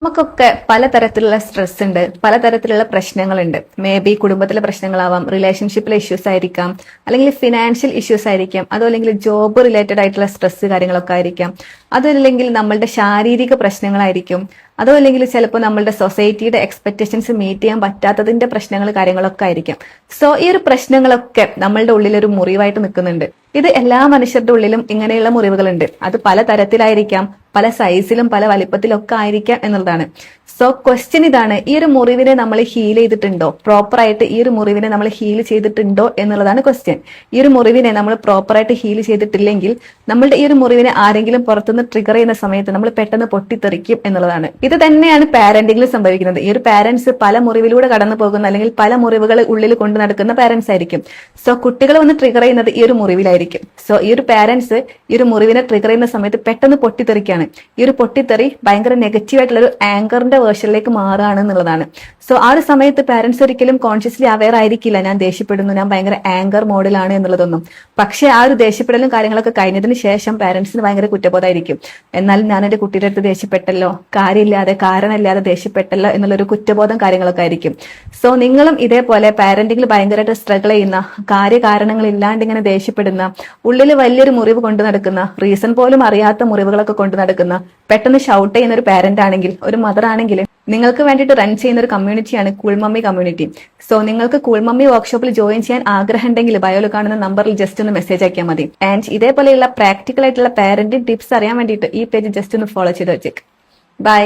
നമുക്കൊക്കെ പലതരത്തിലുള്ള സ്ട്രെസ് ഉണ്ട്, പലതരത്തിലുള്ള പ്രശ്നങ്ങളുണ്ട്. മേ ബി കുടുംബത്തിലെ പ്രശ്നങ്ങളാവാം, റിലേഷൻഷിപ്പിലെ ഇഷ്യൂസ് ആയിരിക്കാം, അല്ലെങ്കിൽ ഫിനാൻഷ്യൽ ഇഷ്യൂസ് ആയിരിക്കാം, അതോ അല്ലെങ്കിൽ ജോബ് റിലേറ്റഡ് ആയിട്ടുള്ള സ്ട്രെസ് കാര്യങ്ങളൊക്കെ ആയിരിക്കാം, അതല്ലെങ്കിൽ നമ്മളുടെ ശാരീരിക പ്രശ്നങ്ങളായിരിക്കും, അതോ അല്ലെങ്കിൽ ചിലപ്പോൾ നമ്മളുടെ സൊസൈറ്റിയുടെ എക്സ്പെക്ടേഷൻസ് മീറ്റ് ചെയ്യാൻ പറ്റാത്തതിന്റെ പ്രശ്നങ്ങൾ കാര്യങ്ങളൊക്കെ ആയിരിക്കാം. സോ ഈ ഒരു പ്രശ്നങ്ങളൊക്കെ നമ്മളുടെ ഉള്ളിൽ ഒരു മുറിവായിട്ട് നിൽക്കുന്നുണ്ട്. ഇത് എല്ലാ മനുഷ്യരുടെ ഉള്ളിലും ഇങ്ങനെയുള്ള മുറിവുകളുണ്ട്. അത് പല തരത്തിലായിരിക്കാം, പല സൈസിലും പല വലിപ്പത്തിലും ഒക്കെ ആയിരിക്കാം എന്നുള്ളതാണ്. സോ ക്വസ്റ്റ്യൻ ഇതാണ്, ഈ ഒരു മുറിവിനെ നമ്മൾ ഹീൽ ചെയ്തിട്ടുണ്ടോ? പ്രോപ്പർ ആയിട്ട് ഈ ഒരു മുറിവിനെ നമ്മൾ ഹീൽ ചെയ്തിട്ടുണ്ടോ എന്നുള്ളതാണ് ക്വസ്റ്റ്യൻ. ഈ ഒരു മുറിവിനെ നമ്മൾ പ്രോപ്പർ ആയിട്ട് ഹീൽ ചെയ്തിട്ടില്ലെങ്കിൽ നമ്മളുടെ ഈ ഒരു മുറിവിനെ ആരെങ്കിലും പുറത്തുനിന്ന് ട്രിഗർ ചെയ്യുന്ന സമയത്ത് നമ്മൾ പെട്ടെന്ന് പൊട്ടിത്തെറിക്കും എന്നുള്ളതാണ്. ഇത് തന്നെയാണ് പാരന്റിംഗിൽ സംഭവിക്കുന്നത്. ഈ ഒരു പാരന്റ്സ് പല മുറിവിലൂടെ കടന്നു പോകുന്ന അല്ലെങ്കിൽ പല മുറിവുകൾ ഉള്ളിൽ കൊണ്ടു നടക്കുന്ന പാരന്റ്സ് ആയിരിക്കും. സോ കുട്ടികൾ വന്ന് ട്രിഗർ ചെയ്യുന്നത് ഈ ഒരു മുറിവിലായിരിക്കും. സോ ഈ ഒരു പാരന്റ്സ് ഈ ഒരു മുറിവിനെ ട്രിഗർ ചെയ്യുന്ന സമയത്ത് പെട്ടെന്ന് പൊട്ടിത്തെറിക്കുകയാണ്. ഈ ഒരു പൊട്ടിത്തെറി ഭയങ്കര നെഗറ്റീവ് ആയിട്ടുള്ള ഒരു ആങ്കറിന്റെ വേർഷനിലേക്ക് മാറുകയാണ് എന്നുള്ളതാണ്. സോ ആ ഒരു സമയത്ത് പാരന്റ്സ് ഒരിക്കലും കോൺഷ്യസ്ലി അവെയർ ആയിരിക്കില്ല, ഞാൻ ദേഷ്യപ്പെടുന്നു, ഞാൻ ഭയങ്കര ആങ്കർ മോഡിലാണ് എന്നുള്ളതൊന്നും. പക്ഷെ ആ ഒരു ദേഷ്യപ്പെടലും കാര്യങ്ങളൊക്കെ കഴിഞ്ഞതിന് ശേഷം പാരന്റ്സിന് ഭയങ്കര കുറ്റബോധമായിരിക്കും. എന്നാലും ഞാൻ എന്റെ കുട്ടിയുടെ അടുത്ത് ദേഷ്യപ്പെട്ടല്ലോ, കാര്യമില്ലാതെ കാരണമില്ലാതെ ദേഷ്യപ്പെട്ടല്ലോ എന്നുള്ളൊരു കുറ്റബോധം കാര്യങ്ങളൊക്കെ ആയിരിക്കും. സോ നിങ്ങളും ഇതേപോലെ പാരന്റിംഗിൽ ഭയങ്കരമായിട്ട് സ്ട്രഗിൾ ചെയ്യുന്ന, കാര്യകാരണങ്ങൾ ഇല്ലാണ്ട് ഇങ്ങനെ ദേഷ്യപ്പെടുന്ന, ഉള്ളിൽ വലിയൊരു മുറിവ് കൊണ്ടു നടക്കുന്ന, റീസൺ പോലും അറിയാത്ത മുറിവുകളൊക്കെ കൊണ്ടു നടക്കുന്ന, പെട്ടെന്ന് ഷൗട്ട് ചെയ്യുന്ന ഒരു പാരന്റ് ആണെങ്കിൽ, ഒരു മദർ ആണെങ്കിൽ, നിങ്ങൾക്ക് വേണ്ടിയിട്ട് റൺ ചെയ്യുന്ന ഒരു കമ്മ്യൂണിറ്റിയാണ് കൂൾ മമ്മി കമ്മ്യൂണിറ്റി. സോ നിങ്ങൾക്ക് കൂൾ മമ്മി വർക്ക്ഷോപ്പിൽ ജോയിൻ ചെയ്യാൻ ആഗ്രഹം ഉണ്ടെങ്കിൽ ബയോയിൽ കാണുന്ന നമ്പറിൽ ജസ്റ്റ് ഒന്ന് മെസ്സേജ് ആക്കിയാൽ മതി. ആൻഡ് ഇതേപോലെയുള്ള പ്രാക്ടിക്കൽ ആയിട്ടുള്ള പാരന്റിംഗ് ടിപ്സ് അറിയാൻ വേണ്ടിയിട്ട് ഈ പേജ് ജസ്റ്റ് ഒന്ന് ഫോളോ ചെയ്ത് വെച്ചേക്ക്. ബൈ.